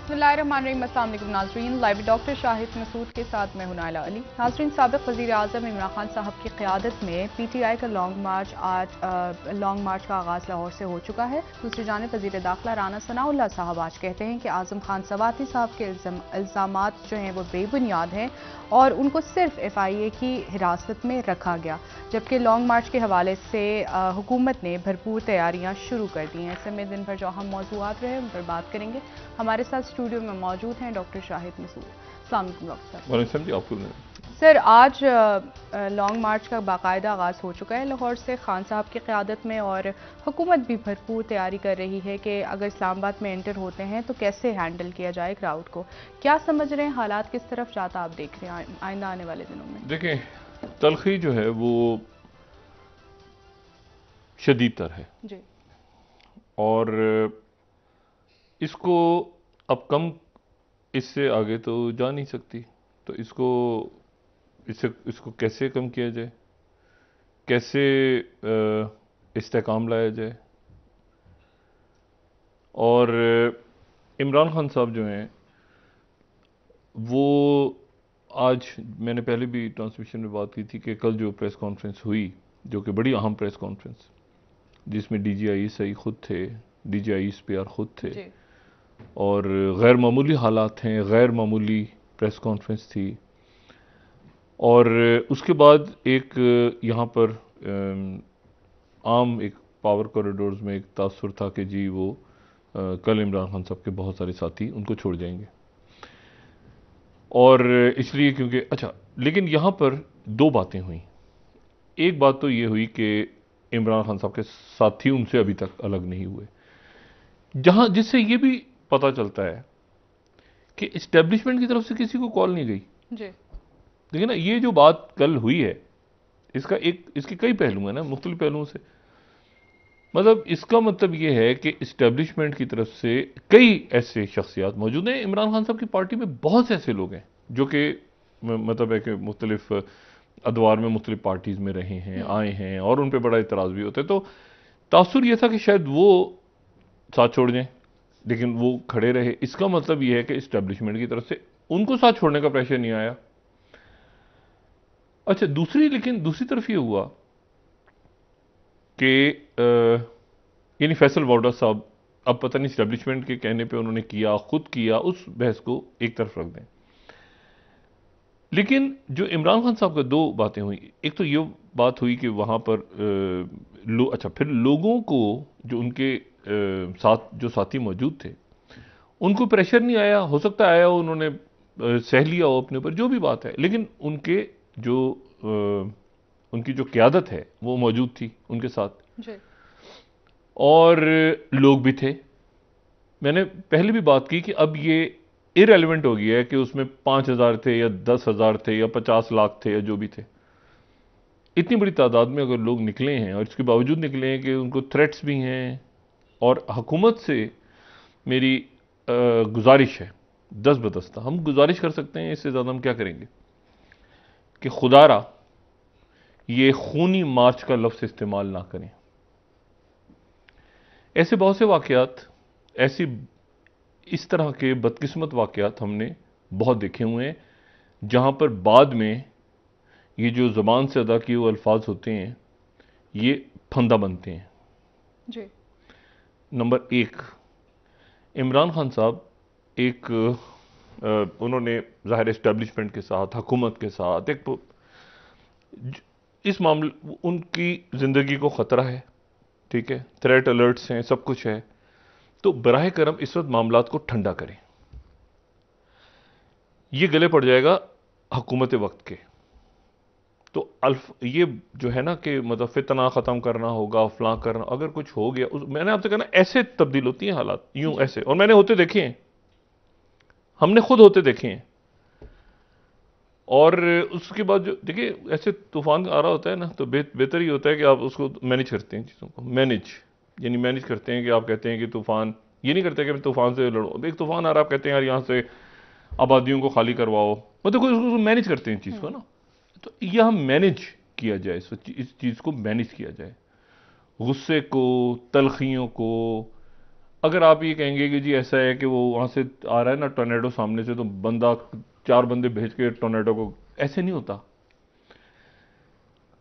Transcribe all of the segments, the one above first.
बिस्मिल्लाहिर्रहमानिर्रहीम। अस्सलाम वालेकुम नाज़रीन, लाइव डॉक्टर शाहिद मसूद के साथ मैं हूं नाइला अली। नाज़रीन, साबिक़ वज़ीर आज़म इमरान खान साहब की क़यादत में PTI का लॉन्ग मार्च का आगाज़ लाहौर से हो चुका है। दूसरी जानिब वज़ीर दाखिला राना सनाउल्लाह साहब आज कहते हैं कि आज़म खान सवाती साहब के इल्ज़ामात जो हैं वो बेबुनियाद हैं और उनको सिर्फ FIA की हिरासत में रखा गया, जबकि लॉन्ग मार्च के हवाले से हुकूमत ने भरपूर तैयारियां शुरू कर दी हैं। ऐसे में दिन भर जो अहम मौज़ूआत रहे उन पर बात करेंगे। हमारे साथ स्टूडियो में मौजूद हैं डॉक्टर शाहिद मसूद। अस्सलाम वालेकुम डॉक्टर साहब। सर, आज लॉन्ग मार्च का बाकायदा आगाज़ हो चुका है लाहौर से खान साहब की क़यादत में, और हुकूमत भी भरपूर तैयारी कर रही है कि अगर इस्लामाबाद में एंटर होते हैं तो कैसे हैंडल किया जाए क्राउड को। क्या समझ रहे हैं, हालात किस तरफ जाता आप देख रहे हैं आइंदा आने वाले दिनों में? देखें, तलखी जो है वो शदीद तर है जी। और इसको अब कम इससे आगे तो जा नहीं सकती। तो इसको कैसे कम किया जाए, कैसे इस्तेकाम लाया जाए। और इमरान खान साहब जो हैं वो आज, मैंने पहले भी ट्रांसमिशन में बात की थी कि कल जो प्रेस कॉन्फ्रेंस हुई, जो कि बड़ी अहम प्रेस कॉन्फ्रेंस, जिसमें DGI खुद थे, DGI SPR खुद थे जी। और गैर मामूली हालात हैं, गैर मामूली प्रेस कॉन्फ्रेंस थी। और उसके बाद एक यहाँ पर आम एक पावर कॉरिडोर्स में एक तासुर था कि जी वो कल इमरान खान साहब के बहुत सारे साथी उनको छोड़ जाएंगे। और इसलिए क्योंकि अच्छा, लेकिन यहाँ पर दो बातें हुई। एक बात तो ये हुई कि इमरान खान साहब के साथी उनसे अभी तक अलग नहीं हुए, जिससे ये भी पता चलता है कि इस्टेब्लिशमेंट की तरफ से किसी को कॉल नहीं गई। जी। देखिए ना, ये जो बात कल हुई है, इसके कई पहलू हैं ना, मुख्तलिफ पहलुओं से। मतलब इसका मतलब ये है कि इस्टेब्लिशमेंट की तरफ से कई ऐसे शख्सियात मौजूद हैं। इमरान खान साहब की पार्टी में बहुत से ऐसे लोग हैं जो कि मतलब है कि मुख्तलिफ अदवार में मुख्तलिफ पार्टीज में रहे हैं, आए हैं, और उन पर बड़ा इतराज़ भी होता है। तो तासुर यह था कि शायद वो साथ छोड़ जाएं, लेकिन वो खड़े रहे। इसका मतलब यह है कि इस्टेब्लिशमेंट की तरफ से उनको साथ छोड़ने का प्रेशर नहीं आया। अच्छा, लेकिन दूसरी तरफ ये हुआ कि यानी फैसल वाडा साहब, अब पता नहीं इस्टेब्लिशमेंट के कहने पे उन्होंने किया, खुद किया, उस बहस को एक तरफ रख दें। लेकिन जो इमरान खान साहब का दो बातें हुई। एक तो ये बात हुई कि वहां पर अच्छा, फिर लोगों को जो उनके साथ जो साथी मौजूद थे उनको प्रेशर नहीं आया। हो सकता है आया हो, उन्होंने सह लिया हो अपने ऊपर, जो भी बात है, लेकिन उनकी जो क़यादत है वो मौजूद थी उनके साथ। जी। और लोग भी थे। मैंने पहले भी बात की कि अब ये इरेलीवेंट हो गया है कि उसमें 5,000 थे या 10,000 थे या 50 लाख थे या जो भी थे। इतनी बड़ी तादाद में अगर लोग निकले हैं, और इसके बावजूद निकले हैं कि उनको थ्रेट्स भी हैं, और हुकूमत से मेरी गुजारिश है, दस बदस्ता हम गुजारिश कर सकते हैं, इससे ज़्यादा हम क्या करेंगे, कि खुदारा ये खूनी मार्च का लफ्ज़ इस्तेमाल ना करें। ऐसे बहुत से वाक़यात, ऐसी इस तरह के बदकिस्मत वाक़यात हमने बहुत देखे हुए हैं, जहां पर बाद में ये जो ज़बान से अदा किए हुए अल्फाज होते हैं ये फंदा बनते हैं। जी। नंबर एक, इमरान खान साहब एक उन्होंने ज़ाहिर इस्टेब्लिशमेंट के साथ, हुकूमत के साथ इस मामले, उनकी ज़िंदगी को ख़तरा है, ठीक है, थ्रेट अलर्ट्स हैं, सब कुछ है। तो बराह करम इस वक्त मामलात को ठंडा करें। ये गले पड़ जाएगा हुकूमत वक्त के। तो ये जो है ना कि मतलब फितना ख़त्म करना होगा, फलां करना, अगर कुछ हो गया मैंने आपसे कहना, ऐसे तब्दील होती हैं हालात, यूं ऐसे, और मैंने होते देखे हैं, हमने खुद होते देखे हैं। और उसके बाद जो देखिए ऐसे तूफान आ रहा होता है ना, तो बेहतर ही होता है कि आप उसको मैनेज करते हैं, चीज़ों को मैनेज करते हैं। कि आप कहते हैं कि तूफान, ये नहीं करते कि मैं तूफान से लड़ो। एक तूफान आ रहा, आप कहते हैं यार यहाँ से आबादियों को खाली करवाओ, मतलब कोई उसको मैनेज करते हैं चीज़ को ना। तो यह हम मैनेज किया जाए, इस चीज़ को मैनेज किया जाए, गुस्से को, तलखियों को, अगर आप ये कहेंगे कि जी ऐसा है कि वो वहां से आ रहा है ना टोर्नेडो सामने से, तो बंदा 4 बंदे भेज के टोर्नेडो को, ऐसे नहीं होता।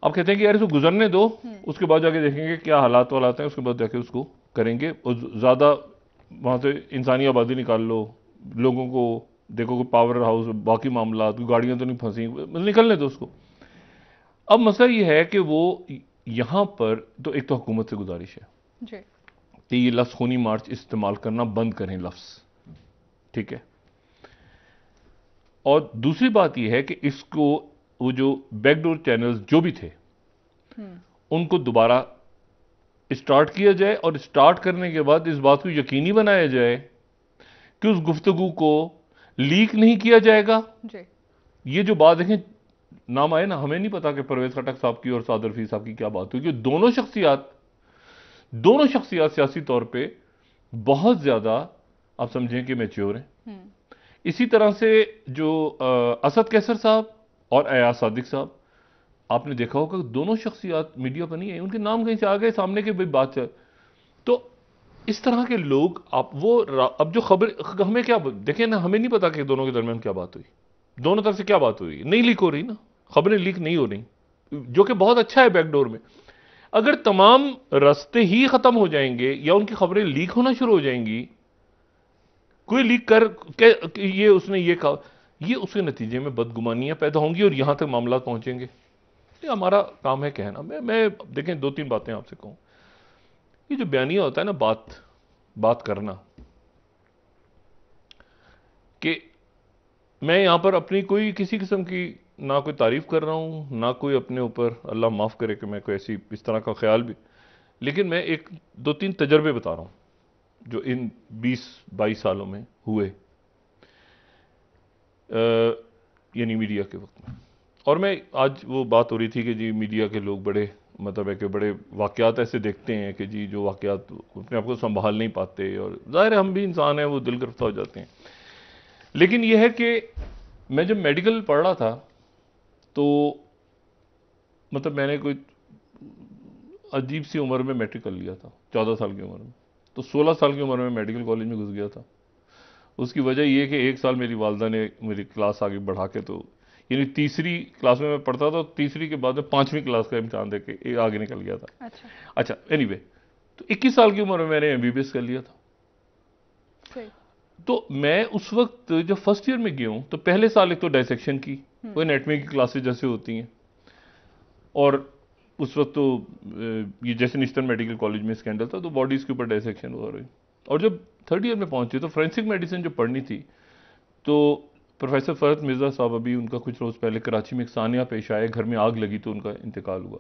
आप कहते हैं कि यार इसको गुजरने दो, उसके बाद जाके देखेंगे क्या हालात वालात हैं, उसके बाद जाके उसको करेंगे। और ज़्यादा वहाँ से इंसानी आबादी निकाल लो, लोगों को देखो कि पावर हाउस बाकी मामला, गाड़ियाँ तो नहीं फंसी, मतलब निकलने दो उसको। अब मसला ये है कि वो यहाँ पर तो एक तो हुकूमत से गुजारिश है जी। कि ये लफ्ज़ खूनी मार्च इस्तेमाल करना बंद करें लफ्ज़, ठीक है। और दूसरी बात यह है कि इसको वो जो बैकडोर चैनल्स जो भी थे उनको दोबारा स्टार्ट किया जाए, और स्टार्ट करने के बाद इस बात को यकीनी बनाया जाए कि उस गुफ्तगू को लीक नहीं किया जाएगा। जी। ये जो बात देखें, नाम आए ना, हमें नहीं पता कि परवेज खटक साहब की और सादर रफी साहब की क्या बात हुई, क्योंकि दोनों शख्सियात सियासी तौर पे बहुत ज्यादा, आप समझें कि मैच्योर हैं। इसी तरह से जो असद कैसर साहब और अयाज सादिक साहब, आपने देखा होगा दोनों शख्सियात मीडिया पर नहीं है, उनके नाम कहीं से आ गए सामने के, भाई बात चल। तो इस तरह के लोग, आप वो अब जो खबर, हमें क्या देखें ना, हमें नहीं पता कि दोनों के दरमियान क्या बात हुई, दोनों तरफ से क्या बात हुई, नहीं लीक हो रही ना, खबरें लीक नहीं हो रही, जो कि बहुत अच्छा है बैकडोर में। अगर तमाम रास्ते ही खत्म हो जाएंगे या उनकी खबरें लीक होना शुरू हो जाएंगी, कोई लीक कर के ये उसने ये कहा, ये उसके नतीजे में बदगुमानियां पैदा होंगी और यहां तक मामला पहुंचेंगे। ये हमारा काम है कहना। मैं देखें 2-3 बातें आपसे कहूं। ये जो बयानिया होता है ना, बात करना, कि मैं यहां पर अपनी कोई किसी किस्म की ना कोई तारीफ कर रहा हूं, ना कोई अपने ऊपर, अल्लाह माफ करे कि मैं कोई ऐसी इस तरह का ख्याल भी, लेकिन मैं एक 2-3 तजर्बे बता रहा हूं जो इन 20-22 सालों में हुए, यानी मीडिया के वक्त में। और मैं आज वो बात हो रही थी कि जी मीडिया के लोग बड़े, मतलब है कि बड़े वाकयात ऐसे देखते हैं कि जी जो वाकयात अपने आप को संभाल नहीं पाते, और जाहिर है हम भी इंसान हैं, वो दिल गिरफ्ता हो जाते हैं। लेकिन यह है कि मैं जब मेडिकल पढ़ रहा था, तो मतलब मैंने कोई अजीब सी उम्र में मैट्रिक कर लिया था, 14 साल की उम्र में। तो 16 साल की उम्र में मेडिकल कॉलेज में घुस गया था। उसकी वजह यह कि एक साल मेरी वालदा ने मेरी क्लास आगे बढ़ा के, तो यानी तीसरी क्लास में मैं पढ़ता था, तीसरी के बाद में 5वीं क्लास का इम्तिहान दे के आगे निकल गया था। अच्छा, एनीवे, तो 21 साल की उम्र में मैंने MBBS कर लिया था। तो मैं उस वक्त जब फर्स्ट ईयर में गया हूं, तो पहले साल एक तो डायसेक्शन की, वो एनाटॉमी की क्लासेस जैसे होती हैं, और उस वक्त तो ये जैसे ईस्टर्न मेडिकल कॉलेज में स्कैंडल था, तो बॉडीज के ऊपर डायसेक्शन हो रही। और जब थर्ड ईयर में पहुंचे तो फोरेंसिक मेडिसिन जो पढ़नी थी, तो प्रोफेसर फरहत मिर्जा साहब, अभी उनका कुछ रोज पहले कराची में एक सानिया पेश आया, घर में आग लगी तो उनका इंतकाल हुआ।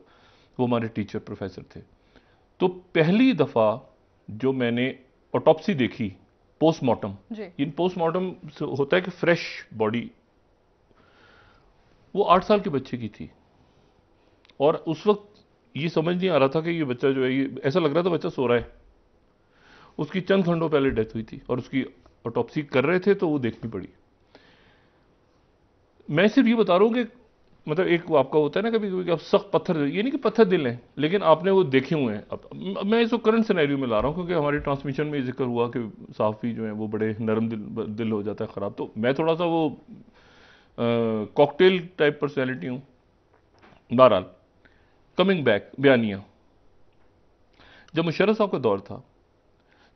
वो हमारे टीचर प्रोफेसर थे। तो पहली दफा जो मैंने ऑटोप्सी देखी, पोस्टमार्टम, इन पोस्टमार्टम होता है कि फ्रेश बॉडी, वो 8 साल के बच्चे की थी। और उस वक्त ये समझ नहीं आ रहा था कि ये बच्चा जो है, ये ऐसा लग रहा था बच्चा सो रहा है। उसकी चंद घंटों पहले डेथ हुई थी और उसकी ऑटोप्सी कर रहे थे, तो वो देखनी पड़ी। मैं सिर्फ ये बता रहा हूं कि मतलब एक आपका होता है ना कभी कभी आप सख्त पत्थर, ये नहीं कि पत्थर दिल हैं, लेकिन आपने वो देखे हुए हैं। अब मैं इसको करंट सिनेरियो में ला रहा हूं, क्योंकि हमारी ट्रांसमिशन में जिक्र हुआ कि साफ़ी जो है वो बड़े नरम दिल हो जाता है ख़राब। तो मैं थोड़ा सा वो कॉकटेल टाइप पर्सनैलिटी हूँ। बहरहाल, कमिंग बैक, बयानिया, जब मुशर्रफ साहब का दौर था,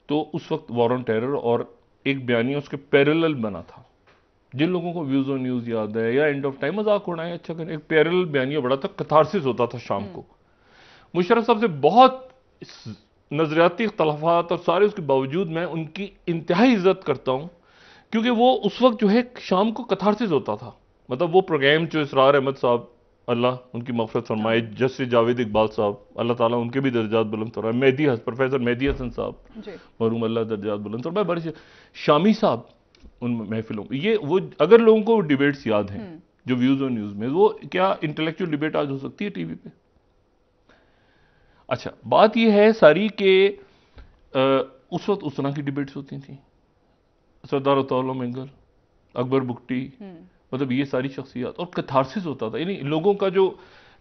तो उस वक्त वॉर ऑन टेरर और एक बयानिया उसके पैरेलल बना था। जिन लोगों को व्यूज ऑन न्यूज याद है, या एंड ऑफ टाइम, मजाक उड़ाएं, अच्छा करें, एक पैरेलल बयानिया बड़ा था, कथारसिस होता था शाम को। मुशर्रफ साहब से बहुत नजरियाती इख्तलाफात और सारे उसके बावजूद मैं उनकी इंतहाई इज्जत करता हूं, क्योंकि वो उस वक्त जो है शाम को कथारसिस होता था। मतलब वो प्रोग्राम जो इसरार अहमद साहब, अल्लाह उनकी मग़फ़िरत फरमाए, जस्टिस जावेद इकबाल साहब, अल्लाह ताला उनके भी दर्जात बुलंद फरमाए, प्रोफेसर मेहदी हसन साहब मरहूम, अल्लाह दर्जात बुलंद फरमाए, बड़े शामी साहब उन महफिलों, ये वो, अगर लोगों को डिबेट्स याद हैं जो व्यूज ऑन न्यूज में, वो क्या इंटेलेक्चुअल डिबेट आज हो सकती है टीवी पे? अच्छा, बात ये है सारी के उस वक्त उस तरह की डिबेट्स होती थी। सरदार अताउल्लाह मेंगल, अकबर बुगटी, मतलब ये सारी शख्सियत, और कथारसिस होता था। यानी लोगों का जो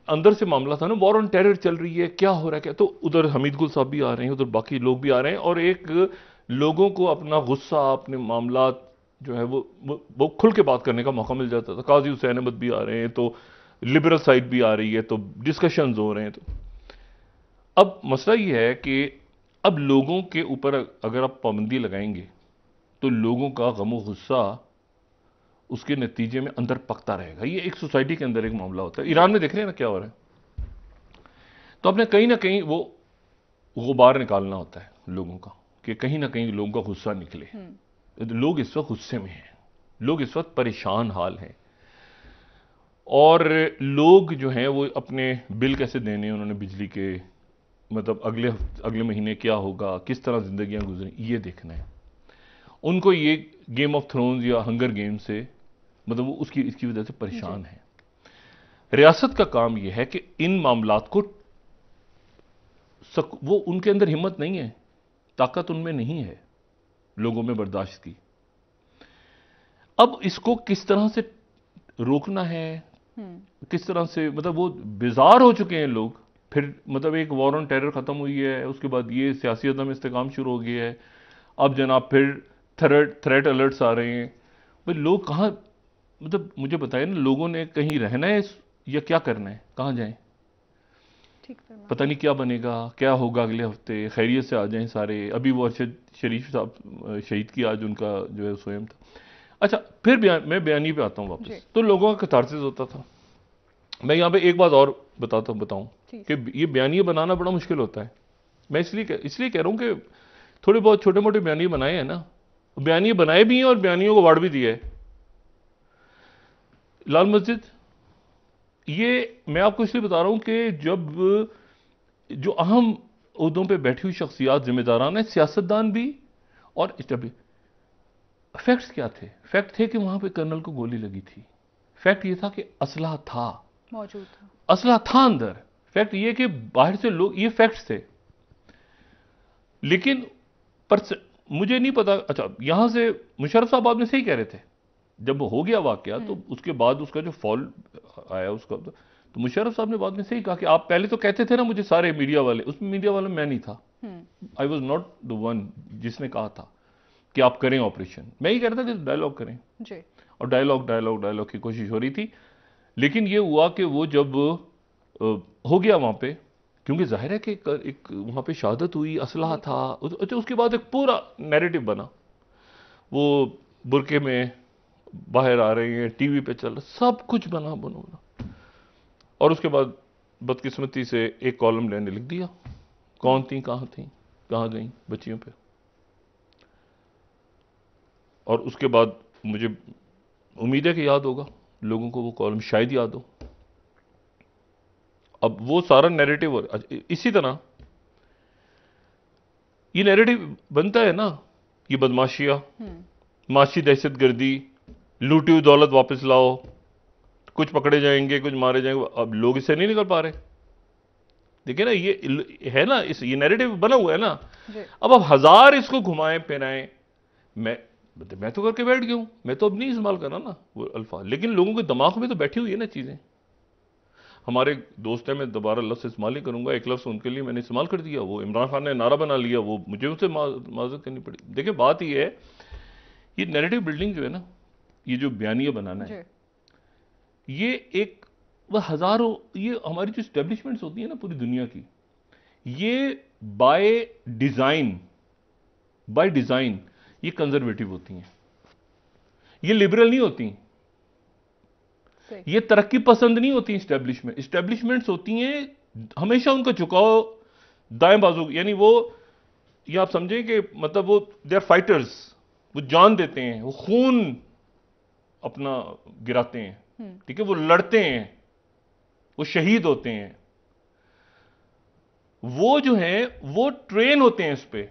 अंदर से मामला था ना, वॉर ऑन टेरर चल रही है, क्या हो रहा है, क्या, तो उधर हमीद गुल साहब भी आ रहे हैं, उधर बाकी लोग भी आ रहे हैं, और एक लोगों को अपना गुस्सा, अपने मामलात जो है वो खुल के बात करने का मौका मिल जाता था। काजी हुसैन अहमद भी आ रहे हैं, तो लिबरल साइड भी आ रही है, तो डिस्कशंस हो रहे हैं। तो अब मसला ये है कि अब लोगों के ऊपर अगर आप पाबंदी लगाएंगे तो लोगों का गम और गुस्सा उसके नतीजे में अंदर पकता रहेगा। ये एक सोसाइटी के अंदर एक मामला होता है। ईरान में देख रहे हैं ना क्या हो रहा है। तो आपने कहीं ना कहीं वो गुबार निकालना होता है लोगों का, कि कहीं ना कहीं लोगों का गुस्सा निकले। लोग इस वक्त गुस्से में हैं, लोग इस वक्त परेशान हाल हैं, और लोग जो हैं वो अपने बिल कैसे देने हैं, उन्होंने बिजली के, मतलब अगले महीने क्या होगा, किस तरह जिंदगियां गुजरें, ये देखना है उनको। ये गेम ऑफ थ्रोन्स या हंगर गेम से मतलब वो इसकी वजह से परेशान है। रियासत का काम यह है कि इन मामलात को वो उनके अंदर हिम्मत नहीं है, ताकत उनमें नहीं है लोगों में बर्दाश्त की। अब इसको किस तरह से रोकना है, किस तरह से, मतलब वो बेजार हो चुके हैं लोग। फिर मतलब एक वॉर ऑन टेरर खत्म हुई है, उसके बाद ये सियासी अदम इस्तेकाम शुरू हो गया है। अब जनाब फिर थ्रेट अलर्ट्स आ रहे हैं। भाई लोग कहाँ, मतलब मुझे बताइए ना, लोगों ने कहीं रहना है या क्या करना है, कहाँ जाएं? पता नहीं क्या बनेगा, क्या होगा अगले हफ्ते। खैरियत से आ जाएं सारे। अभी वो अरशद शरीफ साहब शहीद की आज उनका जो है स्वयं था। अच्छा, फिर मैं बयानी पे आता हूँ वापस। तो लोगों का कतारसिस होता था। मैं यहाँ पे एक बात और बताऊं कि ये बयानिया बनाना बड़ा मुश्किल होता है। मैं इसलिए कह रहा हूं कि थोड़े बहुत छोटे मोटे बयानिए बनाए हैं ना, बयानिए बनाए भी हैं और बयानियों को वाड़ भी दिया है। लाल मस्जिद, ये मैं आपको इसलिए बता रहा हूं कि जब जो अहम ओहदों पे बैठी हुई शख्सियात, जिम्मेदारान है, सियासतदान भी, और फैक्ट्स क्या थे? फैक्ट थे कि वहां पे कर्नल को गोली लगी थी। फैक्ट ये था कि असला था, मौजूद था, असला था अंदर। फैक्ट ये कि बाहर से लोग, ये फैक्ट्स थे। लेकिन पर मुझे नहीं पता। अच्छा, यहां से मुशर्रफ साहब बाद में सही कह रहे थे, जब हो गया वाकया तो उसके बाद उसका जो फॉल आया उसका, तो मुशर्रफ साहब ने बाद में सही कहा कि आप पहले तो कहते थे ना मुझे सारे मीडिया वाले, उसमें मीडिया वाले मैं नहीं था। I was not the one जिसने कहा था कि आप करें ऑपरेशन। मैं ही कह रहा था कि डायलॉग करें जी। और डायलॉग की कोशिश हो रही थी। लेकिन ये हुआ कि वो जब हो गया वहां पे, क्योंकि जाहिर है कि एक वहां पे शहादत हुई, असलहा था। अच्छा, उसके बाद एक पूरा नैरेटिव बना, वो बुरके में बाहर आ रहे हैं, टीवी पे चल रहा, सब कुछ बना। और उसके बाद बदकिस्मती से एक कॉलम लेने लिख दिया, कौन थी, कहां गई बच्चियों पे। और उसके बाद मुझे उम्मीद है कि याद होगा लोगों को वो कॉलम, शायद याद हो। अब वो सारा नैरेटिव इसी तरह ये नैरेटिव बनता है ना, ये बदमाशियां, माशी दहशतगर्दी, लूटी हुई दौलत वापस लाओ, कुछ पकड़े जाएंगे, कुछ मारे जाएंगे। अब लोग इससे नहीं निकल पा रहे। देखिए ना, ये है ना, ये नैरेटिव बना हुआ है ना। अब आप हजार इसको घुमाएं फिराएं, मैं तो करके बैठ गया हूं, मैं तो अब नहीं इस्तेमाल कर रहा ना वो अल्फाज, लेकिन लोगों के दिमाग में तो बैठी हुई है ना चीजें। हमारे दोस्त हैं, मैं दोबारा लफ्ज़ इस्तेमाल नहीं करूंगा, एक लफ्ज़ उनके लिए मैंने इस्तेमाल कर दिया, वो इमरान खान ने नारा बना लिया, वो मुझे उनसे माजरत करनी पड़ी। देखिए बात ये है, ये नैरेटिव बिल्डिंग जो है ना, ये जो बयानिया बनाना है, ये एक वह हजारों, ये हमारी जो स्टैब्लिशमेंट्स होती है ना पूरी दुनिया की, ये बाय डिजाइन ये कंजर्वेटिव होती हैं, ये लिबरल नहीं होती, ये तरक्की पसंद नहीं होती। स्टैब्लिशमेंट्स होती हैं हमेशा उनका झुकाव दाएं बाजू, यानी वो, ये आप समझें कि मतलब वो दे आर फाइटर्स, वो जान देते हैं, वो खून अपना गिराते हैं, ठीक है, वो लड़ते हैं, वो शहीद होते हैं। वो जो है वो ट्रेन होते हैं इस पे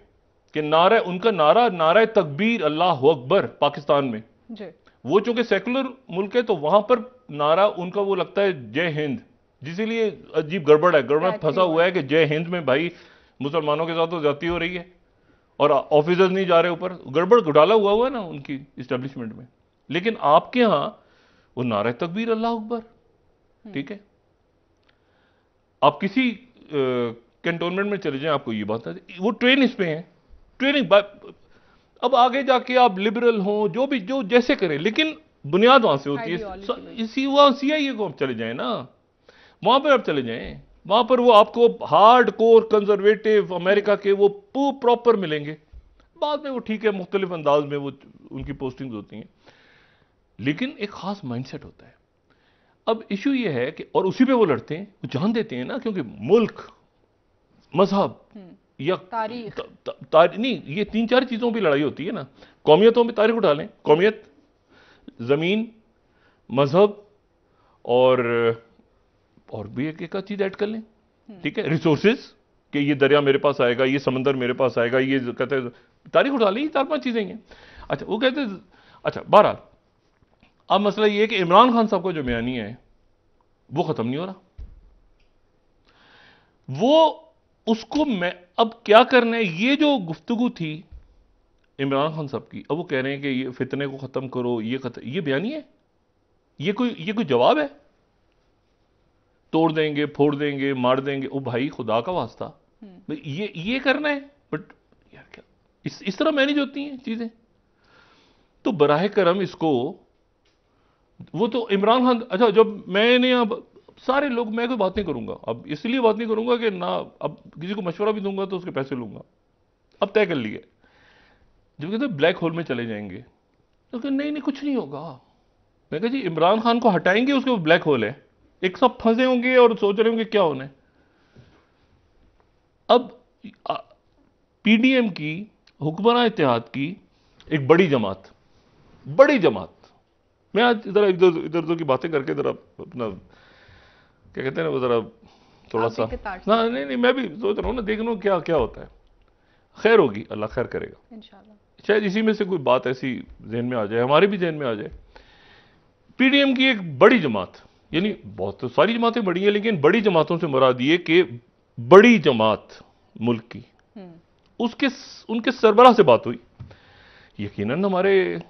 कि उनका नारा तकबीर अल्लाह अकबर पाकिस्तान में जी। वो चूंकि सेकुलर मुल्क है तो वहां पर नारा उनका वो लगता है जय हिंद, जिसलिए अजीब गड़बड़ फंसा हुआ है कि जय हिंद में भाई मुसलमानों के साथ तो ज्यादती हो रही है और ऑफिसर्स नहीं जा रहे ऊपर, गड़बड़ घोटाला हुआ है ना उनकी इस्टेब्लिशमेंट में। लेकिन आपके यहां वो नारा तकबीर अल्लाह अकबर, ठीक है। आप किसी कैंटोनमेंट में चले जाएं, आपको ये बात है, वो ट्रेन इस पे है, ट्रेनिंग अब आगे जाके आप लिबरल हो, जो भी जो जैसे करें, लेकिन बुनियाद वहां से होती है। इसी वहां CIA को आप चले जाएं ना, वहां पर आप चले जाएं, वहां पर वो आपको हार्ड कोर कंजर्वेटिव अमेरिका के वो प्रॉपर मिलेंगे। बाद में वो ठीक है, मुख्तलिफ अंदाज में वो उनकी पोस्टिंग्स होती हैं, लेकिन एक खास माइंडसेट होता है। अब इशू ये है कि और उसी पे वो लड़ते हैं, वो जान देते हैं ना, क्योंकि मुल्क, मजहब या तारीख, नहीं, ये 3-4 चीजों पे लड़ाई होती है ना। कौमियतों में तारीख उठा लें, कौमियत, जमीन, मजहब और भी एक चीज ऐड कर लें, ठीक है, रिसोर्सेज, कि ये दरिया मेरे पास आएगा, ये समंदर मेरे पास आएगा, ये कहते हैं तारीख उठा ली, 4-5 चीजें हैं। अच्छा, वो कहते हैं, अच्छा बहरहाल अब मसला ये है कि इमरान खान साहब का जो बयानिया है वो खत्म नहीं हो रहा। वो उसको मैं अब क्या करना है, ये जो गुफ्तगू थी इमरान खान साहब की, अब वो कह रहे हैं कि ये फितने को खत्म करो, ये बयानिया है, ये कोई जवाब है? तोड़ देंगे, फोड़ देंगे, मार देंगे, ओ भाई खुदा का वास्ता, ये करना है? बट यार क्या इस तरह मैनेज होती हैं चीजें? तो बराह करम इसको, वो तो इमरान खान, अच्छा जब मैंने अब सारे लोग, मैं कोई बात नहीं करूंगा, अब इसलिए बात नहीं करूंगा कि ना, अब किसी को मशवरा भी दूंगा तो उसके पैसे लूंगा, अब तय कर लिए। जब कहते ब्लैक होल में चले जाएंगे तो कहते नहीं कुछ नहीं होगा। मैं कहा जी इमरान खान को हटाएंगे, उसके ब्लैक होल है, एक सब फंसे होंगे और सोच रहे होंगे क्या होना है। अब PDM की, हुक्मरान इत्तेहाद की एक बड़ी जमात, मैं आज इधर उधर की बातें करके जरा अपना क्या कहते हैं ना, वो जरा थोड़ा सा ना, नहीं मैं भी सोच रहा हूँ ना, देख लो क्या क्या होता है। खैर होगी, अल्लाह खैर करेगा इंशाल्लाह। शायद इसी में से कोई बात ऐसी जहन में आ जाए, हमारे भी जहन में आ जाए। PDM की एक बड़ी जमात, यानी बहुत तो सारी जमातें बड़ी हैं, लेकिन बड़ी जमातों से मुराद ये कि बड़ी जमात मुल्क की, उनके सरबराह से बात हुई। यकीनन हमारे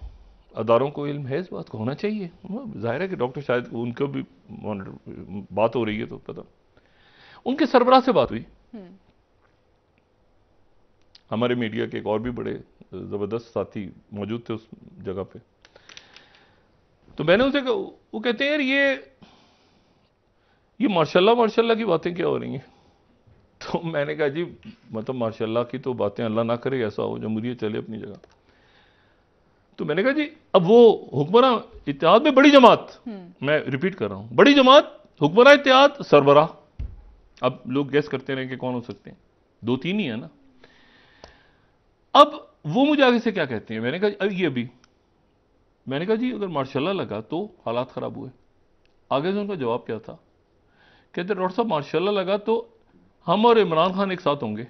अदारों को इल्म है, इस बात को होना चाहिए, जाहिर है कि डॉक्टर शायद उनको भी बात हो रही है तो पता, उनके सरबराह से बात हुई। हमारे मीडिया के एक और भी बड़े जबरदस्त साथी मौजूद थे उस जगह पे, तो मैंने उनसे कहा, वो कहते हैं यार ये माशाल्लाह की बातें क्या हो रही हैं? तो मैंने कहा जी मतलब माशाल्लाह की तो बातें अल्लाह ना करे ऐसा हो, जमहूरियत चले अपनी जगह। तो मैंने कहा जी अब वो हुक्मरान इत्तेहाद में बड़ी जमात, मैं रिपीट कर रहा हूं, बड़ी जमात, हुक्मरान इत्तेहाद, सरबराह, अब लोग गैस करते रहे कि कौन हो सकते हैं, 2-3 ही है ना। अब वो मुझे आगे से क्या कहते हैं, मैंने कहा मैंने कहा जी अगर मार्शाल्लाह लगा तो हालात खराब हुए। आगे से उनका जवाब क्या था, कहते डॉक्टर साहब मार्शाल्लाह लगा तो हम और इमरान खान एक साथ होंगे।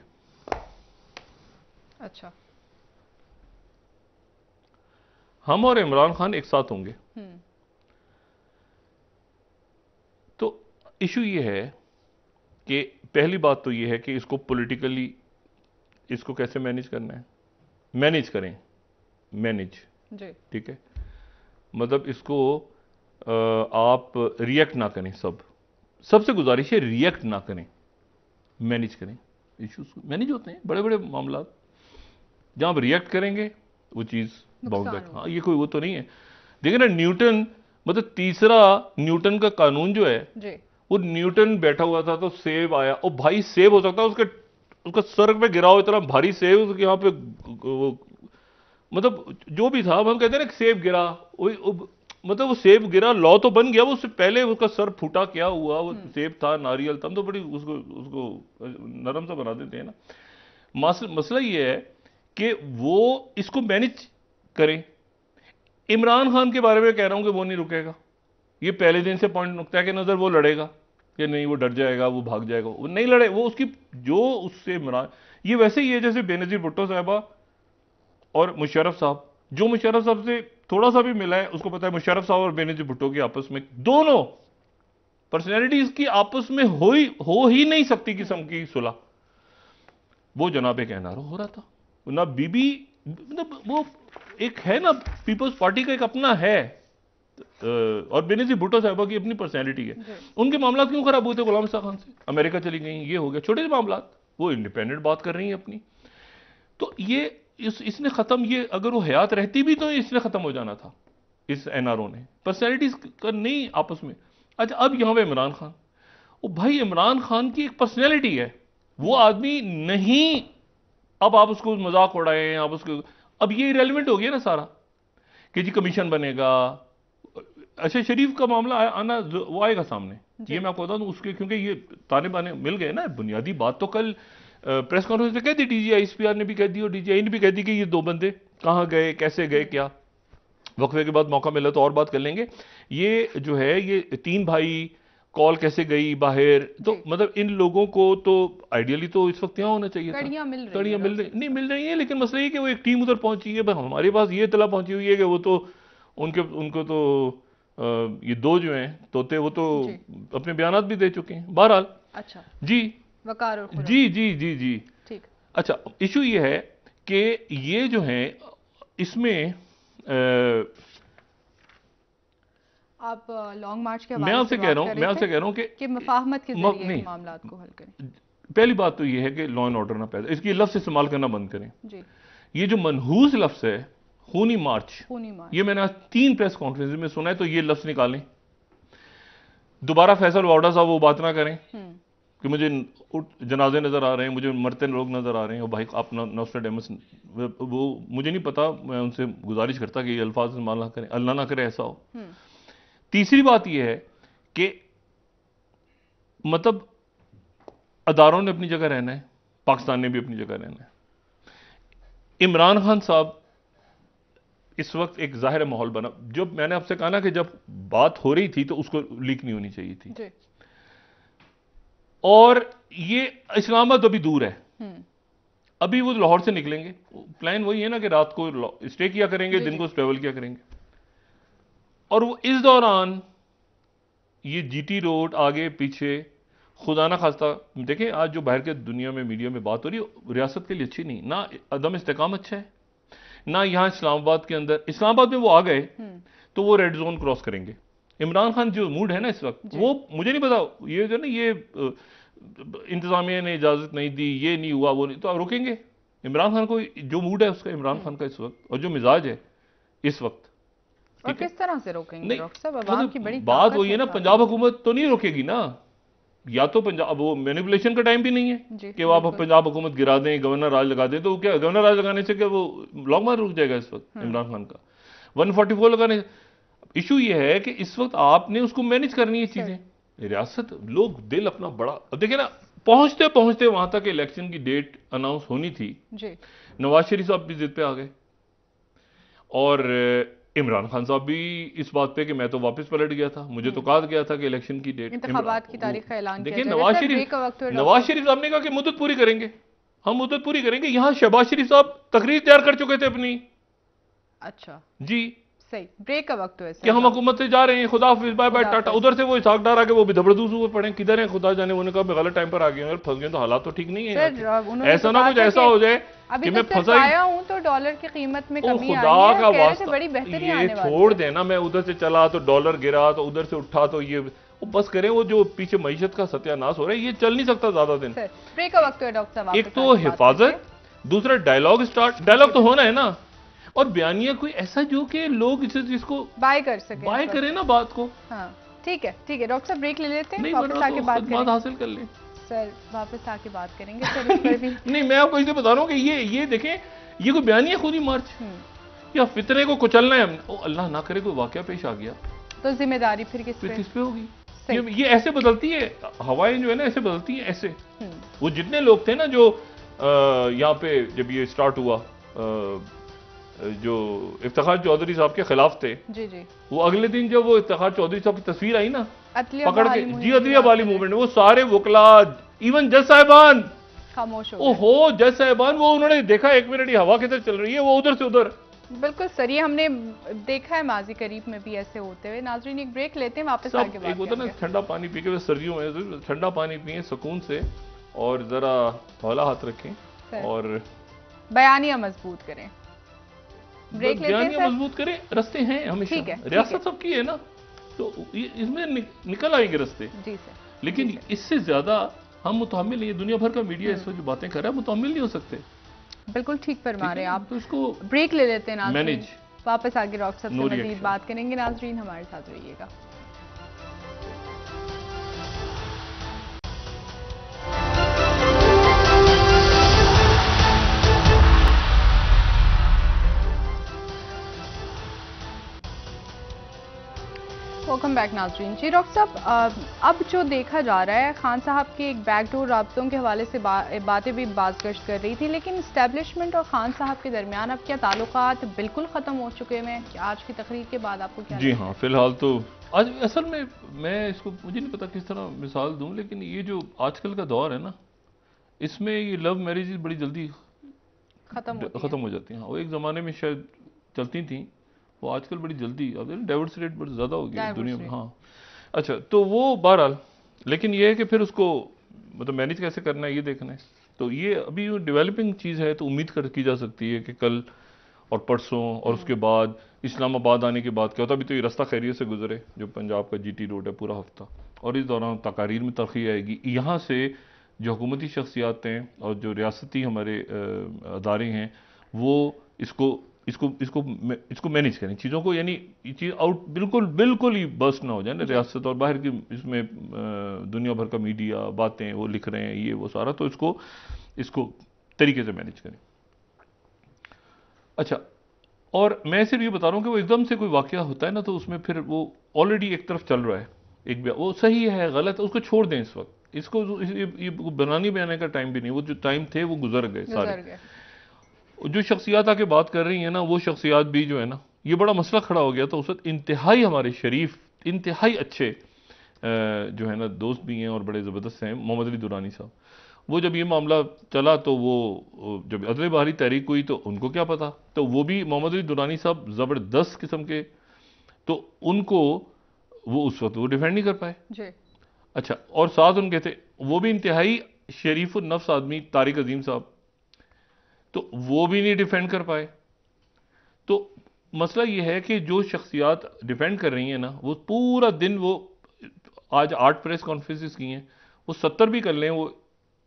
अच्छा, हम और इमरान खान एक साथ होंगे। तो इशू ये है कि पहली बात तो ये है कि इसको पॉलिटिकली इसको कैसे मैनेज करना है, मैनेज करें, ठीक है, मतलब इसको आप रिएक्ट ना करें, सबसे गुजारिश है रिएक्ट ना करें, मैनेज करें। इश्यूज मैनेज होते हैं, बड़े बड़े मामला जहां आप रिएक्ट करेंगे वो चीज बाउंड बैक। हाँ ये कोई वो तो नहीं है, देखिए ना न्यूटन, मतलब तीसरा न्यूटन का कानून जो है जी। वो न्यूटन बैठा हुआ था तो सेब आया, और भाई सेब हो सकता है उसका सर पे गिरा हो, इतना भारी सेब उसके यहाँ पे मतलब जो भी था, हम कहते हैं ना सेब गिरा, मतलब वो सेब गिरा, लॉ तो बन गया, वो उससे पहले उसका सर फूटा क्या हुआ, वो सेब था, नारियल था, हम तो बड़ी उसको नरम सा बना देते हैं ना। मसला ये है कि वो इसको मैनेज करें। इमरान खान के बारे में कह रहा हूं कि वो नहीं रुकेगा, ये पहले दिन से पॉइंट नुकता के नजर वो लड़ेगा कि नहीं, वो डर जाएगा, वो भाग जाएगा, वो नहीं लड़े, वो उसकी जो उससे इमरान, ये वैसे ही है जैसे बेनजीर भुट्टो साहबा और मुशर्रफ साहब, जो मुशर्रफ साहब से थोड़ा सा भी मिला है उसको पता है मुशर्रफ साहब और बेनजीर भुट्टो की आपस में, दोनों पर्सनैलिटीज की आपस में हो ही नहीं सकती किस्म की सुलह। वो जनाब एक एनआरओ हो रहा था ना, बीबी, मतलब वो एक है ना, पीपल्स पार्टी का एक अपना है, और बेनजीर भुट्टो साहबा की अपनी पर्सनैलिटी है। उनके मामला क्यों खराब हुए थे गुलाम रजा खान से, अमेरिका चली गई, ये हो गया, छोटे से मामला, वो इंडिपेंडेंट बात कर रही है अपनी। तो ये इसने खत्म, ये अगर वो हयात रहती भी तो इसने खत्म हो जाना था, इस एनआरओ ने। पर्सनैलिटीज का नहीं आपस में। अच्छा, अब यहां पे इमरान खान, वो भाई इमरान खान की एक पर्सनैलिटी है, वो आदमी नहीं, अब आप उसको मजाक उड़ाएं, आप उसको, अब ये इरेलीवेंट हो गया ना सारा कि जी कमीशन बनेगा। अच्छा, शरीफ का मामला आना वो आएगा सामने, ये मैं आपको बता दूं उसके, क्योंकि ये ताने बाने मिल गए ना। बुनियादी बात तो कल प्रेस कॉन्फ्रेंस में कह दी, DGI ने भी कह दी और DGI ने भी कह दी कि ये दो बंदे कहां गए, कैसे गए, क्या। वक्फे के बाद मौका मिला तो और बात कर लेंगे। ये जो है, ये तीन भाई, कॉल कैसे गई बाहर, तो मतलब इन लोगों को तो आइडियली तो इस वक्त यहाँ होना चाहिए था। कड़ियां मिल रही नहीं, मिल रही है, लेकिन मसला ये कि वो एक टीम उधर पहुंची है, हमारे पास ये इत्तला पहुंची हुई है कि वो तो उनको तो ये दो जो हैं तोते, वो तो अपने बयानात भी दे चुके हैं बहरहाल। अच्छा जी, वकार और खुरम। जी जी जी जी ठीक। अच्छा, इशू ये है कि ये जो है इसमें आप लॉन्ग मार्च के मैं आपसे कह रहा हूं कि मुफाहमत के जरिए मामला को हल करें। पहली बात तो ये है कि लॉ एंड ऑर्डर ना पैदा, इसकी लफ्ज इस्तेमाल करना बंद करें जी। ये जो मनहूस लफ्ज है खूनी मार्च, ये मैंने आज 3 प्रेस कॉन्फ्रेंस में सुना है, तो ये लफ्ज निकालें। दोबारा फैसल वाडा साहब वो बात ना करें कि मुझे जनाजे नजर आ रहे हैं, मुझे मरते लोग नजर आ रहे हैं। और भाई आप नॉस्ट्रेडेमस, वो मुझे नहीं पता, मैं उनसे गुजारिश करता कि ये अल्फाज इस्तेमाल ना करें, अल्लाह ना करे ऐसा हो। तीसरी बात यह है कि मतलब अदारों ने अपनी जगह रहना है, पाकिस्तान ने भी अपनी जगह रहना है। इमरान खान साहब इस वक्त एक जाहिर माहौल बना, जब मैंने आपसे कहा ना कि जब बात हो रही थी तो उसको लीक नहीं होनी चाहिए थी जी। और ये इस्लामाबाद अभी दूर है, अभी वो लाहौर से निकलेंगे, प्लान वही है ना कि रात को स्टे किया करेंगे, दिन को ट्रेवल किया करेंगे। और वो इस दौरान ये जीटी रोड आगे पीछे, खुदा ना खास्ता देखें, आज जो बाहर के दुनिया में मीडिया में बात हो रही है रियासत के लिए अच्छी नहीं, ना अदम इस्तेकाम अच्छा है, ना यहां इस्लामाबाद के अंदर। इस्लामाबाद में वो आ गए तो वो रेड जोन क्रॉस करेंगे। इमरान खान जो मूड है ना इस वक्त, वो मुझे नहीं पता, ये जो ना ये इंतजामिया ने इजाजत नहीं दी, ये नहीं हुआ, वो नहीं, तो आप रोकेंगे इमरान खान को? जो मूड है उसका इमरान खान का इस वक्त, और जो मिजाज है इस वक्त, और किस तरह से रोकेंगे डॉक्टर साहब? अवाम की बड़ी बात वही है ना, पंजाब हुकूमत तो नहीं रोकेगी ना, या तो पंजाब, वो मैनिपुलेशन का टाइम भी नहीं है कि वो आप पंजाब हुकूमत गिरा दें, गवर्नर राज लगा दें, तो क्या गवर्नर राज लगाने से क्या वो लॉन्ग मार्च रुक जाएगा इस वक्त इमरान खान का? 144 लगाने, इशू ये है कि इस वक्त आपने उसको मैनेज करनी है चीजें, रियासत, लोग दिल अपना बड़ा, अब देखिए ना, पहुंचते पहुंचते वहां तक इलेक्शन की डेट अनाउंस होनी थी, नवाज शरीफ साहब भी जिद पे आ गए, और इमरान खान साहब भी इस बात पे कि मैं तो वापस पलट गया था, मुझे तो कहा गया था कि इलेक्शन की डेट, इंतखाबात की तारीख का ऐलान किया। देखिए नवाज शरीफ साहब ने कहा कि मुद्दत पूरी करेंगे, हम मुद्दत पूरी करेंगे। यहां शहबाज शरीफ साहब तकरीर तैयार कर चुके थे अपनी। अच्छा जी, सही, ब्रेक का वक्त है कि हम हुकूमत से जा रहे हैं, खुदा हाफिज, बाय बाय, टाटा। उधर से वो इसाक डार आके वो भी धबड़दूस हुए पड़े, किधर है खुदा जाने, उन्होंने कहा मैं गलत टाइम पर आ गया, फंस गए, तो हालात तो ठीक नहीं है, ऐसा ना कुछ ऐसा हो जाए कि मैं फंसा आया हूं तो डॉलर की कीमत में कमी आई है, खुदा का वास्ता बड़ी बेहतरी ये छोड़ देना, मैं उधर से चला तो डॉलर गिरा, तो उधर से उठा तो ये, वो बस करें, वो जो पीछे मईशत का सत्यानाश हो रहा है, ये चल नहीं सकता ज्यादा दिन। ब्रेक का वक्त है डॉक्टर साहब, एक तो हिफाजत, दूसरा डायलॉग स्टार्ट, डायलॉग तो होना है ना, और बयानिया कोई ऐसा जो कि लोग इसको बाय कर सके, बाय करें ना बात को। हाँ ठीक है, ठीक है डॉक्टर साहब, ब्रेक ले लेते हैं, वापस आके बात हासिल कर लें सर, वापस आके बात करेंगे सर इस पर भी। नहीं, मैं आपको इसलिए बता रहा हूँ कि ये देखें, ये कोई बयानिया खुद ही मार्च या फितरे को कुचलना है, ओ अल्लाह ना करे कोई वाकया पेश आ गया तो जिम्मेदारी फिर किस पे होगी? ये ऐसे बदलती है हवाएं, जो है ना ऐसे बदलती हैं ऐसे। वो जितने लोग थे ना जो यहाँ पे जब ये स्टार्ट हुआ, जो इफ्तिखार चौधरी साहब के खिलाफ थे, जी जी, वो अगले दिन जब वो इफ्तिखार चौधरी साहब की तस्वीर आई ना पकड़ के, जी अदलिया वाली मूवमेंट, वो सारे वकला, इवन जज साहिबान खामोश हो गए। ओहो, जज साहिबान, वो उन्होंने देखा 1 मिनट ये हवा किधर चल रही है, वो उधर से उधर। बिल्कुल सर, ये हमने देखा है माजी करीब में भी ऐसे होते हुए। नाज़रीन एक ब्रेक लेते हैं, वापस आके बात होता ना, ठंडा पानी पी के, सर्दियों में ठंडा पानी पिए सुकून से, और जरा हौला हाथ रखें और बयानिया मजबूत करें। ब्रेक लेते हैं, मजबूत करें, रास्ते हैं हमेशा, रियासत सबकी है ना, तो इसमें निकल आएंगे रास्ते जी सर। लेकिन इससे ज्यादा हम मुतहम्मिल नहीं, दुनिया भर का मीडिया इस वक्त जो बातें कर रहा है मुतहम्मिल नहीं हो सकते। बिल्कुल ठीक फरमा रहे हैं आप। तो इसको ब्रेक ले लेते हैं नाज़रीन, मैनेज, वापस आगे डॉक्टर साहब नो से मजीद रिएक्शन। बात करेंगे। नाज़रीन हमारे साथ रहिएगा। वेलकम बैक नाज़रीन। जी डॉक्टर साहब, अब जो देखा जा रहा है, खान साहब के एक बैकडोर राब्तों के हवाले से बातें भी बाज़गश्त कर रही थी, लेकिन इस्टेब्लिशमेंट और खान साहब के दरमियान अब क्या ताल्लुकात बिल्कुल ख़त्म हो चुके हैं? आज की तकरीर के बाद आपको क्या जी हाँ, फिलहाल तो आज असल में मैं इसको मुझे नहीं पता किस तरह मिसाल दूं, लेकिन ये जो आजकल का दौर है ना, इसमें ये लव मैरिज बड़ी जल्दी ख़त्म हो जाती हैं। वो एक ज़माने में शायद चलती थी, वो आजकल बड़ी जल्दी, अब डाइवोर्स रेट बहुत ज़्यादा हो गया है दुनिया में। हाँ, अच्छा, तो वो बहरहाल, लेकिन ये है कि फिर उसको मतलब मैनेज कैसे करना है ये देखना है। तो ये अभी डेवलपिंग चीज़ है, तो उम्मीद की जा सकती है कि कल और परसों और उसके बाद इस्लामाबाद आने के बाद क्या होता है। अभी तो ये रास्ता खैरियत से गुजरे, जो पंजाब का जीटी रोड है, पूरा हफ्ता, और इस दौरान तकारीर में तरक्की आएगी। यहाँ से जो हुकूमती शख्सियातें और जो रियासती हमारे अदारे हैं, वो इसको इसको इसको इसको मैनेज करें चीज़ों को, यानी ये चीज़ आउट बिल्कुल ही बस्ट ना हो जाए ना, रियासत और बाहर की इसमें दुनिया भर का मीडिया बातें वो लिख रहे हैं, ये वो सारा, तो इसको तरीके से मैनेज करें। अच्छा, और मैं सिर्फ ये बता रहा हूँ कि वो एकदम से कोई वाकया होता है ना, तो उसमें फिर वो ऑलरेडी एक तरफ चल रहा है, वो सही है गलत है उसको छोड़ दें इस वक्त। इसको ये बनाने का टाइम भी नहीं, वो जो टाइम थे वो गुजर गए सारे। जो शख्सियात आके बात कर रही हैं ना, वो शख्सियात भी जो है ना, ये बड़ा मसला खड़ा हो गया था उस वक्त। इंतहाई हमारे शरीफ, इंतहाई अच्छे जो है ना दोस्त भी हैं और बड़े ज़बरदस्त हैं, मोहम्मद अली दुरानी साहब। वो जब ये मामला चला तो वो जब अदले बहारी तहरीक हुई तो उनको क्या पता, तो वो भी मोहम्मद अली दुरानी साहब ज़बरदस्त किस्म के, तो उनको वो उस वक्त वो डिफेंड नहीं कर पाए जी। अच्छा, और साथ उनके थे वो भी इंतहाई शरीफ नफ्स आदमी तारिक अजीम साहब, तो वो भी नहीं डिफेंड कर पाए। तो मसला ये है कि जो शख्सियात डिफेंड कर रही हैं ना, वो पूरा दिन, वो आज 8 प्रेस कॉन्फ्रेंसिस की हैं, वो 70 भी कर लें, वो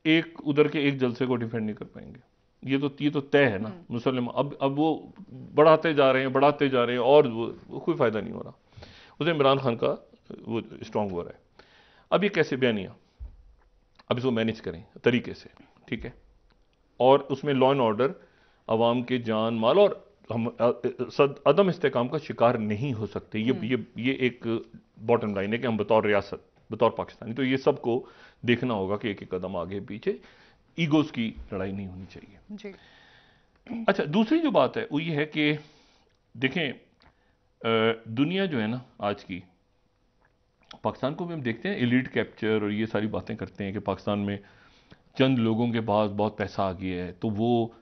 एक उधर के एक जलसे को डिफेंड नहीं कर पाएंगे। ये तो तय है ना मुसलमान। अब वो बढ़ाते जा रहे हैं और वो कोई फायदा नहीं हो रहा। उसे इमरान खान का वो स्ट्रांग हो रहा है। अब ये कैसे बयानिया, अब इसको मैनेज करें तरीके से, ठीक है, और उसमें लॉ एंड ऑर्डर, अवाम के जान माल और हम अदम इस्तेकाम का शिकार नहीं हो सकते। ये एक बॉटम लाइन है कि हम बतौर रियासत, बतौर पाकिस्तानी, तो ये सबको देखना होगा कि एक एक कदम आगे पीछे, ईगोस की लड़ाई नहीं होनी चाहिए जी। अच्छा, दूसरी जो बात है वो ये है कि देखें, दुनिया जो है ना आज की, पाकिस्तान को भी हम देखते हैं एलीट कैप्चर और ये सारी बातें करते हैं कि पाकिस्तान में चंद लोगों के पास बहुत पैसा आ गया है, तो वो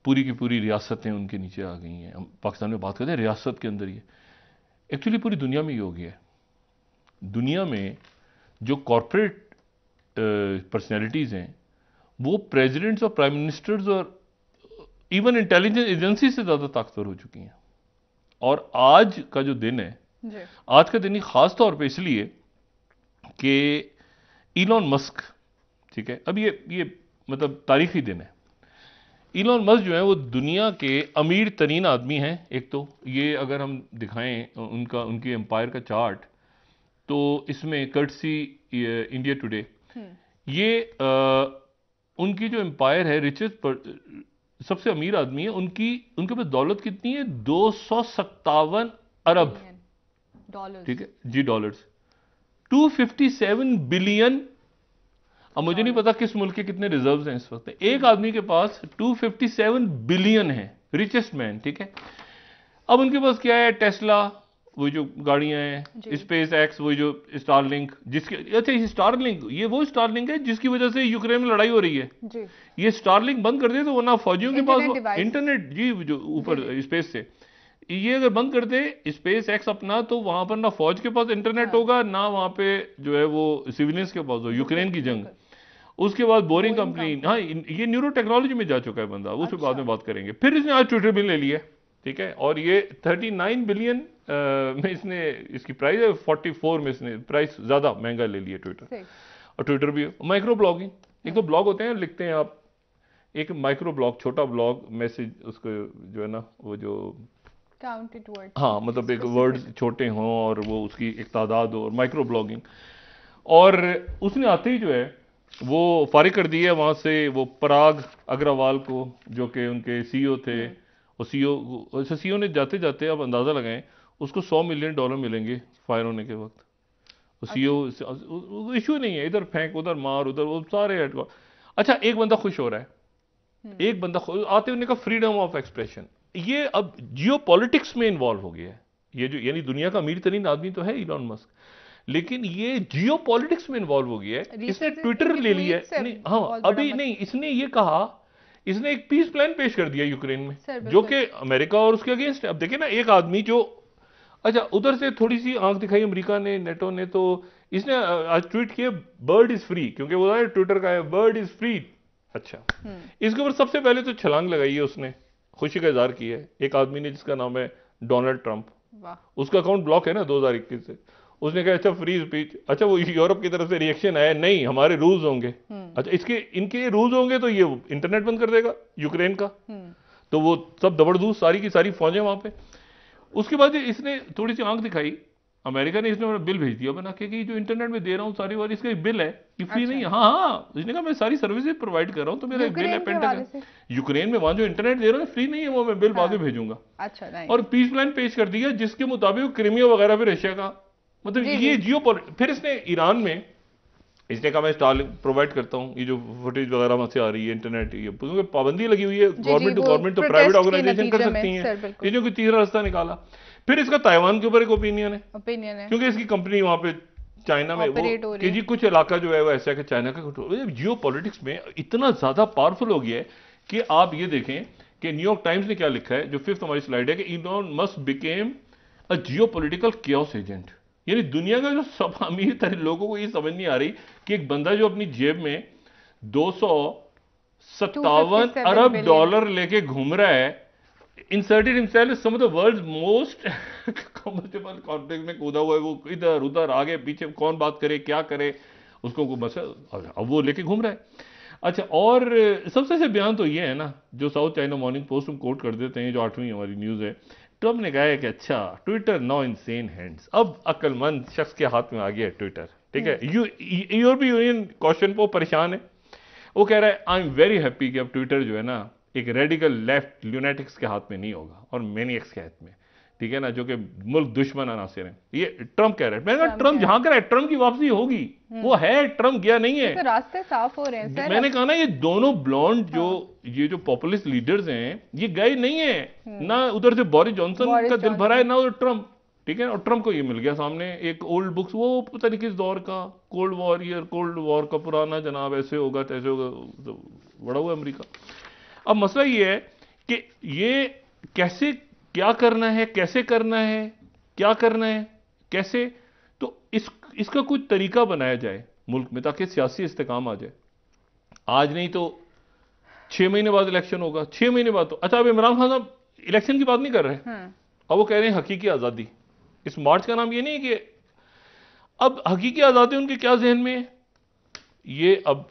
पूरी की पूरी रियासतें उनके नीचे आ गई हैं। हम पाकिस्तान में बात करते हैं रियासत के अंदर, ये एक्चुअली पूरी दुनिया में ये हो गया है। दुनिया में जो कॉरपोरेट पर्सनैलिटीज़ हैं, वो प्रेसिडेंट्स और प्राइम मिनिस्टर्स और इवन इंटेलिजेंस एजेंसी से ज़्यादा ताकतवर हो चुकी हैं। और आज का जो दिन है, आज का दिन ही ख़ास तौर पे इसलिए कि इलॉन मस्क, ठीक है, अब ये मतलब तारीखी दिन है। इलॉन मस्क जो है वो दुनिया के अमीर तरीन आदमी हैं। एक तो ये अगर हम दिखाएं उनकी एम्पायर का चार्ट, तो इसमें कर्टसी इंडिया टुडे, ये उनकी जो एम्पायर है, रिचेस्ट सबसे अमीर आदमी है, उनके पास दौलत कितनी है, 257 अरब डॉलर्स, ठीक है जी, डॉलर्स, 257 बिलियन। अब मुझे नहीं पता किस मुल्क के कितने रिजर्व्स हैं इस वक्त। एक आदमी के पास 257 बिलियन है, रिचेस्ट मैन, ठीक है। अब उनके पास क्या है, टेस्ला, वो जो गाड़ियां हैं, स्पेस एक्स, वो जो स्टारलिंक, जिसके, अच्छा स्टारलिंक, ये वो स्टारलिंक है जिसकी वजह से यूक्रेन में लड़ाई हो रही है जी। ये स्टारलिंक बंद कर दे तो वरना फौजियों के पास इंटरनेट जी, जो ऊपर स्पेस से, ये अगर बंद कर दे स्पेस एक्स अपना, तो वहां पर ना फौज के पास इंटरनेट होगा, ना वहां पे जो है वो सिविलियंस के पास हो। यूक्रेन की जंग, उसके बाद बोरिंग कंपनी, हाँ ये न्यूरो टेक्नोलॉजी में जा चुका है बंदा, उसके बाद में बात करेंगे। फिर इसने आज ट्विटर भी ले लिया, ठीक है, और ये 39 बिलियन में इसने, इसकी प्राइस है 44 में, इसने प्राइस ज्यादा महंगा ले लिया ट्विटर। और ट्विटर भी माइक्रो ब्लॉगिंग, एक तो ब्लॉग होते हैं, लिखते हैं आप, एक माइक्रो ब्लॉग, छोटा ब्लॉग मैसेज, उसको जो है ना वो जो काउंटेड वर्ड, हाँ मतलब एक वर्ड छोटे हों और वो उसकी एक तादाद हो, और माइक्रो ब्लॉगिंग। और उसने आते ही जो है वो फारिग कर दिया वहाँ से वो पराग अग्रवाल को, जो कि उनके सीईओ थे। और सीईओ ने जाते जाते आप अंदाज़ा लगाएं उसको $100 मिलियन मिलेंगे फायर होने के वक्त। सीईओ इशू नहीं है, इधर फेंक उधर मार उधर वो सारे हेड। अच्छा एक बंदा खुश हो रहा है, एक बंदा आते उन्होंने कहा फ्रीडम ऑफ एक्सप्रेशन। ये अब जियो पॉलिटिक्स में इन्वॉल्व हो गया है। ये जो यानी दुनिया का अमीर तरीन आदमी तो है इलॉन मस्क, लेकिन ये जियो पॉलिटिक्स में इन्वॉल्व हो गया है। इसने ट्विटर ले लिया है, नहीं हाँ अभी नहीं, इसने ये कहा, इसने एक पीस प्लान पेश कर दिया यूक्रेन में, जो कि अमेरिका और उसके अगेंस्ट है। अब देखिए ना, एक आदमी जो, अच्छा उधर से थोड़ी सी आंख दिखाई अमेरिका ने, नेटो ने, तो इसने आज ट्वीट किया बर्ड इज फ्री, क्योंकि वो ट्विटर का है बर्ड इज फ्री। अच्छा इसके ऊपर सबसे पहले तो छलांग लगाई है उसने, खुशी का इजहार किया है एक आदमी ने जिसका नाम है डोनाल्ड ट्रंप। उसका अकाउंट ब्लॉक है ना 2021 से। उसने कहा अच्छा फ्री स्पीच। अच्छा वो यूरोप की तरफ से रिएक्शन आया, नहीं हमारे रूल्स होंगे। अच्छा इनके रूल्स होंगे तो ये इंटरनेट बंद कर देगा यूक्रेन का। तो वो सब दबड़दूस सारी की सारी फौजें वहां पे। उसके बाद इसने थोड़ी सी आंख दिखाई, अमेरिका ने इसने बिल भेज दिया बना के कि जो इंटरनेट में दे रहा हूँ सारी बार इसका बिल है कि फ्री नहीं है। हाँ हाँ इसने कहा मैं सारी सर्विसेज प्रोवाइड कर रहा हूँ, तो मेरा एक बिल है पेंटागन यूक्रेन में, वहां जो इंटरनेट दे रहा हूँ फ्री नहीं है, वो मैं बिल बाद में भेजूंगा। अच्छा और पीस प्लान पेश कर दिया जिसके मुताबिक क्रीमिया वगैरह भी रशिया का, मतलब ये जियो। फिर इसने ईरान में इसने कहा मैं स्टारलिंक प्रोवाइड करता हूँ, ये जो फुटेज वगैरह वहां से आ रही है इंटरनेट, ये पाबंदी लगी हुई है, गवर्नमेंट टू गवर्नमेंट तो प्राइवेट ऑर्गेनाइजेशन कर सकती हैं, ये जो कोई तीसरा रास्ता निकाला। फिर इसका ताइवान के ऊपर एक ओपिनियन है, क्योंकि इसकी कंपनी वहां पे चाइना में वो कि जी कुछ इलाका जो है वो ऐसा है कि चाइना का कंट्रोल। जियो पॉलिटिक्स में इतना ज्यादा पावरफुल हो गया है कि आप ये देखें कि न्यूयॉर्क टाइम्स ने क्या लिखा है, जो 5th हमारी स्लाइड है, कि Elon Musk became a Jio political chaos agent. यानी दुनिया का जो सब अमीर तरह लोगों को ये समझ नहीं आ रही कि एक बंदा जो अपनी जेब में 257 अरब डॉलर लेके घूम रहा है, inserted himself in some of the world's most comfortable conflict में कूदा हुआ है, वो इधर उधर आगे पीछे कौन बात करे क्या करे उसको को बस अब वो लेके घूम रहा है। अच्छा और सबसे अच्छा बयान तो ये है ना जो साउथ चाइना मॉर्निंग पोस्ट में कोट कर देते हैं, जो 8वीं हमारी न्यूज है, ट्रंप ने कहा है कि अच्छा Twitter now in Sen hands, अब अक्लमंद शख्स के हाथ में आ गया है ट्विटर, ठीक है। यूरोपीय यूनियन क्वेश्चन पर परेशान है, वो कह रहा है आई एम वेरी हैप्पी कि अब ट्विटर जो है ना एक रेडिकल लेफ्ट ल्यूनेटिक्स के हाथ में नहीं होगा और मैनियक्स के हाथ में, ठीक है ना, जो कि मुल्क दुश्मन अनासिर हैं। ये ट्रंप कह रहा है। मैंने कहा ट्रंप जहां कह रहा है ट्रंप की वापसी होगी, वो है, ट्रंप गया नहीं है, तो रास्ते साफ हो रहे हैं सर। मैंने कहा ना ये दोनों ब्लॉन्ड जो ये जो पॉपुलिस्ट लीडर्स हैं ये गए नहीं है, ना उधर से बोरिस जॉनसन का दिल भरा है ना उधर ट्रंप, ठीक है। और ट्रंप को ये मिल गया सामने एक ओल्ड बुक्स, वो पता नहीं किस दौर का कोल्ड वॉर का पुराना जनाब, ऐसे होगा तैसे होगा, बड़ा हुआ अमेरिका। अब मसला ये है कि ये कैसे क्या करना है, कैसे करना है, क्या करना है कैसे, तो इसका कुछ तरीका बनाया जाए मुल्क में ताकि सियासी इस्तेकाम आ जाए। आज नहीं तो 6 महीने बाद इलेक्शन होगा, 6 महीने बाद तो अच्छा अब इमरान खान साहब इलेक्शन की बात नहीं कर रहे, अब वो कह रहे हैं हकीकी आजादी। इस मार्च का नाम ये नहीं कि अब हकीकी आजादी उनके क्या जहन में है, ये अब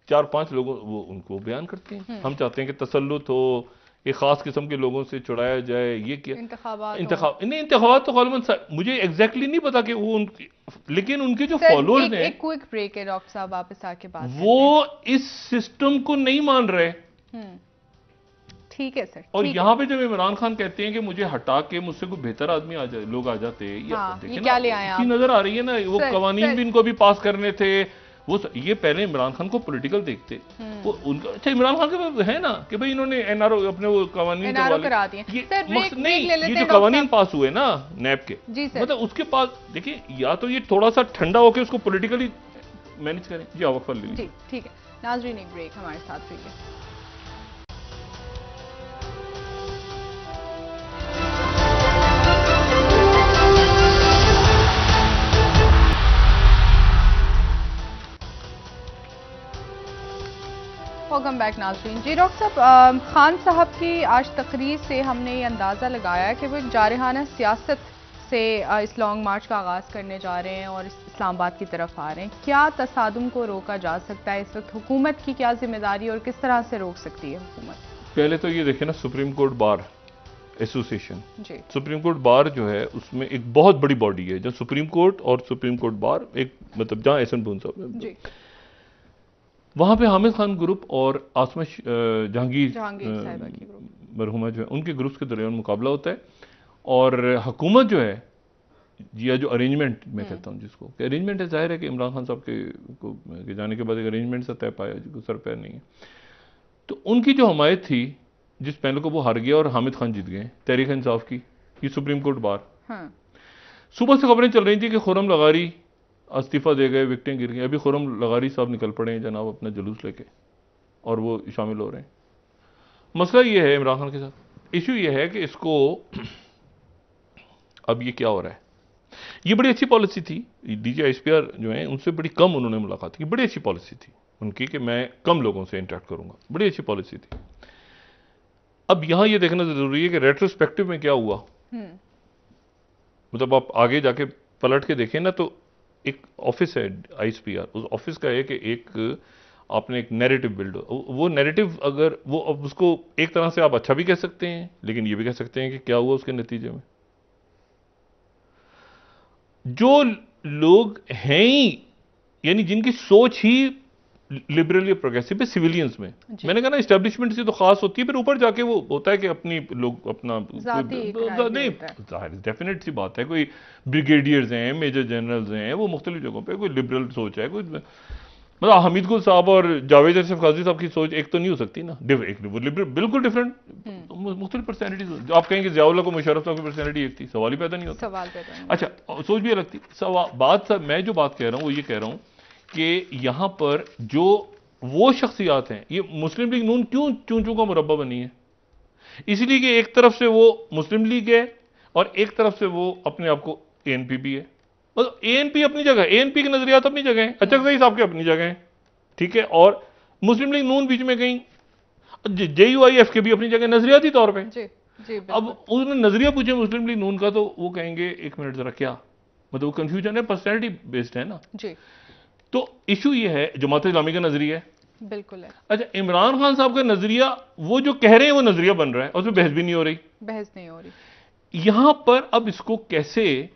4-5 लोगों वो उनको बयान करते हैं। हम चाहते हैं कि तसल्लुत हो, एक खास किस्म के लोगों से छुड़ाया जाए, ये क्या इंतखाबात तो गालिबन मुझे एग्जैक्टली नहीं पता कि वो लेकिन उनके जो फॉलोअर्स हैं, एक क्विक ब्रेक है डॉक्टर साहब, वापस आके बात वो इस सिस्टम को नहीं मान रहे। ठीक है सर। और यहाँ पे जब इमरान खान कहते हैं कि मुझे हटा के मुझसे कोई बेहतर आदमी आ जाए, लोग आ जाते, ये क्या ले आए आप? नजर आ रही है ना, वो कवानीन भी इनको भी पास करने थे, वो ये पहले इमरान खान को पॉलिटिकल देखते वो उनका। अच्छा इमरान खान के पास है ना कि भाई इन्होंने एनआरओ अपने वो कवानीन करा दिए, नहीं ये जो कवानीन पास हुए ना नैब के, मतलब उसके पास देखिए या तो ये थोड़ा सा ठंडा होकर उसको पॉलिटिकली मैनेज करें। जी वक्फा ले लीजिए। ठीक है नाज़रीन, एक ब्रेक हमारे साथ रहिए। वेलकम बैक नाज़रीन। जी डॉक्टर साहब, खान साहब की आज तकरीर से हमने ये अंदाज़ा लगाया कि वो एक जारहाना सियासत से इस लॉन्ग मार्च का आगाज़ करने जा रहे हैं और इस इस्लामाबाद की तरफ आ रहे हैं। क्या तसादुम को रोका जा सकता है? इस वक्त हुकूमत की क्या जिम्मेदारी और किस तरह से रोक सकती है हुकूमत? पहले तो ये देखें ना, सुप्रीम कोर्ट बार एसोसिएशन, जी, सुप्रीम कोर्ट बार जो है उसमें एक बहुत बड़ी बॉडी है, जो सुप्रीम कोर्ट और सुप्रीम कोर्ट बार एक मतलब जहां एहसन पून साहब जी, वहां पे हामिद खान ग्रुप और आसमा जहांगीर साहिबा की ग्रुप, मरहुमा जो है उनके ग्रुप्स के दरमियान मुकाबला होता है। और हुकूमत जो है, या जो अरेंजमेंट मैं कहता हूँ जिसको अरेंजमेंट है, जाहिर है कि इमरान खान साहब के जाने के बाद एक अरेंजमेंट सा तय पाया जिसको सर पैर नहीं है। तो उनकी जो हमायत थी जिस पैनल को वो हार गया और हामिद खान जीत गए, तहरीक इंसाफ की, ये सुप्रीम कोर्ट बार। हाँ, सुबह से खबरें चल रही थी कि खुर्रम लगारी इस्तीफा दे गए, विकटें गिर गई। अभी खुर्रम लगारी साहब निकल पड़े हैं जनाब अपना जुलूस लेके, और वो शामिल हो रहे हैं। मसला ये है इमरान खान के साथ, इशू ये है कि इसको अब ये क्या हो रहा है। ये बड़ी अच्छी पॉलिसी थी, डीजी आईएसपीआर जो है उनसे बड़ी कम उन्होंने मुलाकात की, बड़ी अच्छी पॉलिसी थी उनकी कि मैं कम लोगों से इंटरेक्ट करूंगा, बड़ी अच्छी पॉलिसी थी। अब यहां ये देखना जरूरी है कि रेट्रोस्पेक्टिव में क्या हुआ। मतलब आप आगे जाके पलट के देखें ना, तो एक ऑफिस है आईएसपीआर, उस ऑफिस का है कि एक आपने एक नैरेटिव बिल्ड, वो नैरेटिव अगर वो अब उसको एक तरह से आप अच्छा भी कह सकते हैं, लेकिन ये भी कह सकते हैं कि क्या हुआ उसके नतीजे में। जो लोग हैं ही, यानी जिनकी सोच ही लिबरल या प्रोग्रेसिव है सिविलियंस में, मैंने कहा ना एस्टेब्लिशमेंट से तो खास होती है, फिर ऊपर जाके वो होता है कि अपनी लोग अपना नहीं, डेफिनेट सी बात है, कोई ब्रिगेडियर्स हैं, मेजर जनरल्स हैं, वो मुख्तलिफ जगहों पे कोई लिबरल सोच है, कोई मतलब हमीद गुल साहब और जावेद अशरफ काजी साहब की सोच एक तो नहीं हो सकती ना, वो लिबरल बिल्कुल डिफरेंट, मुख्तलिफ पर्सनैलिटीज। आप कहेंगे ज़ियाउल्लाह को मुशर्रफ साहब की पर्सनैलिटी एक थी, सवाल ही पैदा नहीं होता। अच्छा, सोच भी अलग थी। मैं जो बात कह रहा हूँ वो ये कह रहा हूँ कि यहां पर जो वो शख्सियात हैं, ये मुस्लिम लीग नून क्यों चूं चूं का मुरब्बा बनी है, इसलिए कि एक तरफ से वो मुस्लिम लीग है और एक तरफ से वो अपने आप को एएनपी भी है। मतलब एएनपी अपनी जगह, एएनपी के नजरियात अपनी जगह है, अचकज़ई साहब के अपनी जगह है, ठीक है, और मुस्लिम लीग नून बीच में गई, जेयूआईएफ के भी अपनी जगह नजरियाती तौर पर। अब उसने नजरिया पूछे मुस्लिम लीग नून का, तो वो कहेंगे एक मिनट जरा क्या, मतलब वो कंफ्यूजन है, पर्सनैलिटी बेस्ड है ना जी। तो इशू ये है जमात इस्लामी का नजरिया है, बिल्कुल है। अच्छा, इमरान खान साहब का नजरिया, वो जो कह रहे हैं वो नजरिया बन रहा है, और उसमें बहस भी नहीं हो रही, यहां पर अब इसको कैसे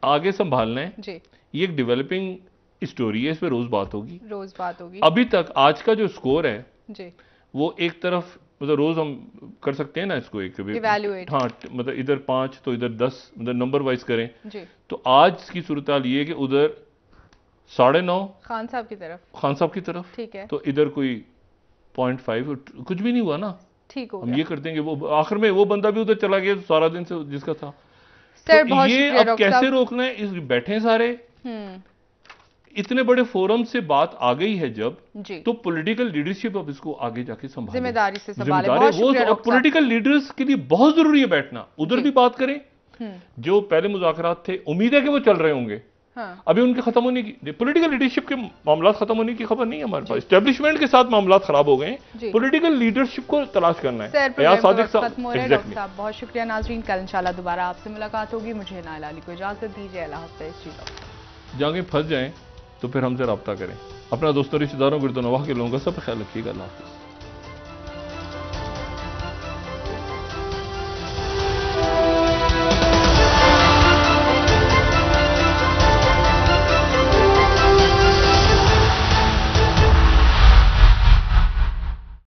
आगे संभालना है जी, ये एक डेवलपिंग स्टोरी है, इस पर रोज बात होगी। अभी तक आज का जो स्कोर है जी, वो एक तरफ मतलब रोज हम कर सकते हैं ना इसको एक इवैल्यूएट, हाँ, मतलब इधर 5 तो इधर 10, मतलब नंबर वाइज करें जी। तो आज की सूरत हाल ये कि उधर 9.5 खान साहब की तरफ, ठीक है, तो इधर कोई 0.5, कुछ भी नहीं हुआ ना, ठीक हो गया। हम ये करते हैं कि वो आखिर में वो बंदा भी उधर चला गया सारा दिन से जिसका था। सर, तो ये अब कैसे रोकना है, इस बैठे सारे इतने बड़े फोरम से बात आ गई है जब जी, तो पॉलिटिकल लीडरशिप अब इसको आगे जाके संभाले, जिम्मेदारी से संभाले, वो पॉलिटिकल लीडर्स के लिए बहुत जरूरी है बैठना, उधर भी बात करें। जो पहले मुज़ाकरात थे, उम्मीद है कि वो चल रहे होंगे, हाँ, अभी उनके खत्म होने की, पॉलिटिकल लीडरशिप के मामला खत्म होने की खबर नहीं है हमारे पास, एस्टेब्लिशमेंट के साथ मामला खराब हो गए, पॉलिटिकल लीडरशिप को तलाश करना है। डॉक्टर साहब बहुत शुक्रिया। नाजरीन, कल इंशाल्लाह दोबारा आपसे मुलाकात होगी। मुझे नाइला अली को इजाजत दीजिए, अल्लाह हाफ़िज़। जहाँ फंस जाएं तो फिर हमसे रब्ता करें। अपना दोस्तों, रिश्तेदारों, गिरदो नवाह के लोगों का सब ख्याल रखिएगा। अल्लाह हाफ़िज़।